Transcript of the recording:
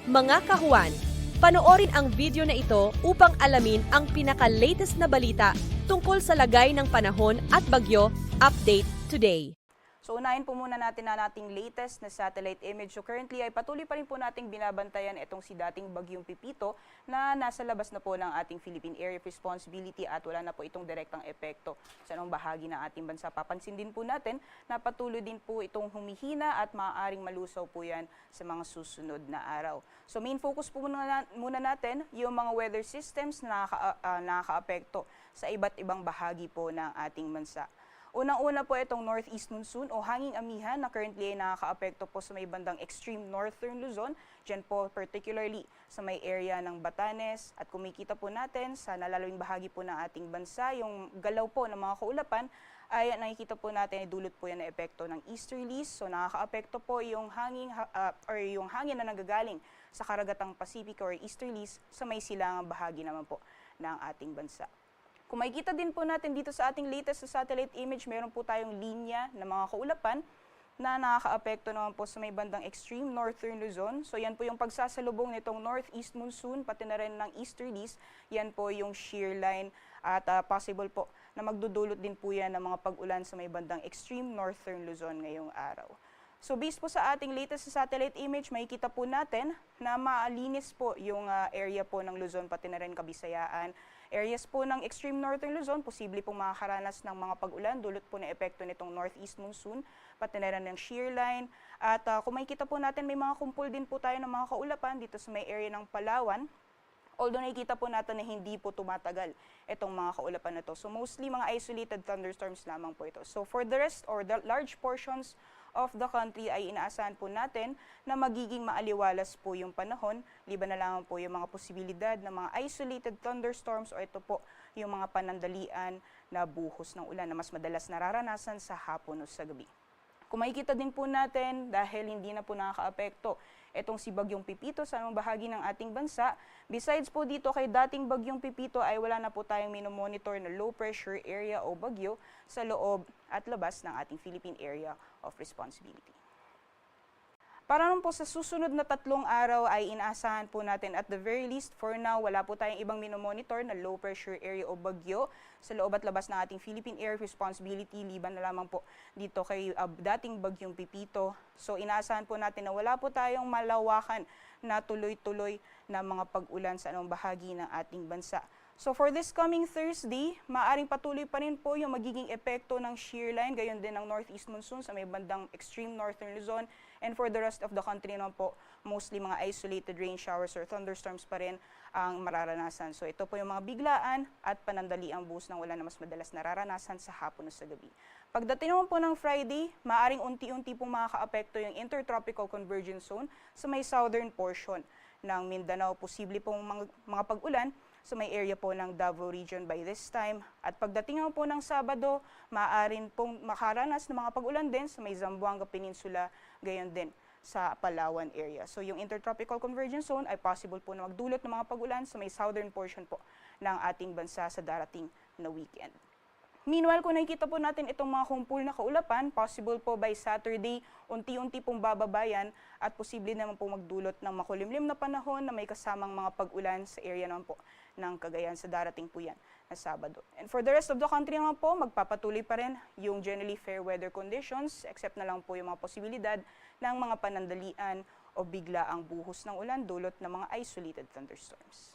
Mga kahuan, panoorin ang video na ito upang alamin ang pinaka-latest na balita tungkol sa lagay ng panahon at bagyo. Update today. So unahin po muna natin na nating latest na satellite image. So currently ay patuloy pa rin po nating binabantayan itong si dating bagyong Pipito na nasa labas na po ng ating Philippine Area of Responsibility at wala na po itong direktang epekto sa anong bahagi ng ating bansa. Papansin din po natin na patuloy din po itong humihina at maaaring malusaw po yan sa mga susunod na araw. So main focus po muna natin yung mga weather systems na nakaka-apekto sa iba't ibang bahagi po ng ating bansa. Unang-una po itong northeast monsoon o hanging amihan na currently ay nakaka-apekto po sa may bandang extreme northern Luzon. Diyan po particularly sa may area ng Batanes at kumikita po natin sa nalalawing bahagi po ng ating bansa. Yung galaw po ng mga kaulapan ay nakikita po natin ay dulot po yan na epekto ng easterlies. So nakaka-apekto po yung hangin na nanggagaling sa karagatang Pacific or easterlies sa may silangang bahagi naman po ng ating bansa. Kung makikita din po natin dito sa ating latest sa satellite image, meron po tayong linya ng mga kaulapan na nakaka-apekto naman po sa may bandang extreme northern Luzon. So yan po yung pagsasalubong nitong northeast monsoon, pati na rin ng easterlies. Yan po yung shear line at possible po na magdudulot din po yan ng mga pag-ulan sa may bandang extreme northern Luzon ngayong araw. So based po sa ating latest satellite image, makikita po natin na maalinis po yung area po ng Luzon, pati na rin Kabisayaan. Areas po ng extreme northern Luzon, posible pong makakaranas ng mga pag-ulan, dulot po ng epekto nitong northeast monsoon, pati na rin ng shear line. At kung makikita po natin, may mga kumpul din po tayo ng mga kaulapan dito sa may area ng Palawan. Although nakikita po natin na hindi po tumatagal itong mga kaulapan na to. So mostly mga isolated thunderstorms lamang po ito. So for the rest or the large portions of the country ay inaasahan po natin na magiging maaliwalas po yung panahon, liban na lamang po yung mga posibilidad ng mga isolated thunderstorms o ito po yung mga panandalian na buhos ng ulan na mas madalas nararanasan sa hapon o sa gabi. Kung makikita din po natin, dahil hindi na po nakaka-apekto itong si Bagyong Pipito sa anong bahagi ng ating bansa, besides po dito kay dating Bagyong Pipito ay wala na po tayong minomonitor na low pressure area o bagyo sa loob at labas ng ating Philippine Area of Responsibility. Para naman po sa susunod na 3 araw ay inaasahan po natin at the very least for now wala po tayong ibang minomonitor na low pressure area o bagyo sa loob at labas ng ating Philippine Area of Responsibility, liban na lamang po dito kay dating Bagyong Pipito. So inaasahan po natin na wala po tayong malawakan na tuloy-tuloy na mga pag-ulan sa anong bahagi ng ating bansa. So for this coming Thursday, maaaring patuloy pa rin po yung magiging epekto ng shear line, gayon din ng northeast monsoon sa may bandang extreme northern Luzon. And for the rest of the country naman po, mostly mga isolated rain showers or thunderstorms pa rin ang mararanasan. So ito po yung mga biglaan at panandaliang buhos ng ulan na mas madalas nararanasan sa hapon o sa gabi. Pagdating naman po ng Friday, maaaring unti-unti pong makaka-apekto yung intertropical convergence zone sa may southern portion ng Mindanao. Posible pong mga pag-ulan sa may area po ng Davao region by this time. At pagdating naman po ng Sabado, maaaring pong makaranas ng mga pag-ulan din sa may Zamboanga Peninsula, gayon din sa Palawan area. So yung intertropical convergence zone ay possible po na magdulot ng mga pag-ulan sa may southern portion po ng ating bansa sa darating na weekend. Meanwhile, kung nakikita po natin itong mga kumpul na kaulapan, possible po by Saturday, unti-unti pong bababayan at posible naman po magdulot ng makulimlim na panahon na may kasamang mga pag-ulan sa area naman po ng Cagayan sa darating po yan na Sabado. And for the rest of the country naman po, magpapatuloy pa rin yung generally fair weather conditions, except na lang po yung mga posibilidad ng mga panandalian o bigla ang buhos ng ulan dulot ng mga isolated thunderstorms.